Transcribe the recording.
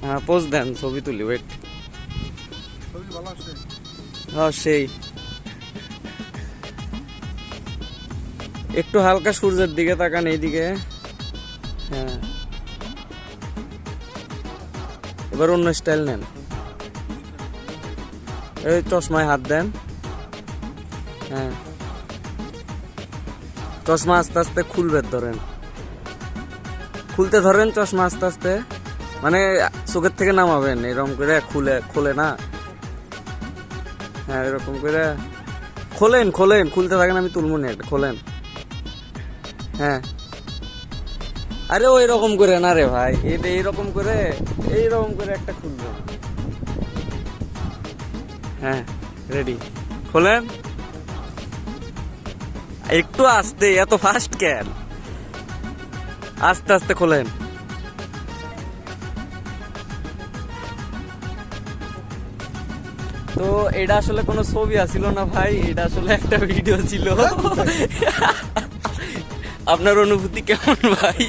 হ্যাঁ পোজ দেন, ছবি তুলি, ওয়েট। হ্যাঁ সেই একটু হালকা সূর্যের দিকে তাকান, এইদিকে। হ্যাঁ এবার অন্য স্টাইল নেন। এই চশমায় হাত দেন। হ্যাঁ চশমা আস্তে আস্তে খুলবে, ধরেন, খুলতে ধরেন চশমা আস্তে আস্তে, মানে চোখের থেকে নামাবেন এরকম করে, খোলে না। হ্যাঁ এরকম করে খোলেন, খুলতে থাকেন, আমি তুলবো না, এটা খোলেন। হ্যাঁ আরে ওই রকম করে না রে ভাই, এটা এইরকম করে একটা খুলবেন। হ্যাঁ রেডি, খোলেন। একটু আস্তে, এত ফাস্ট কেন, আস্তে আস্তে খোলেন। তো এটা আসলে কোনো ছবি আসিল না ভাই, এটা আসলে একটা ভিডিও ছিল। আপনার অনুভূতি কেমন ভাই?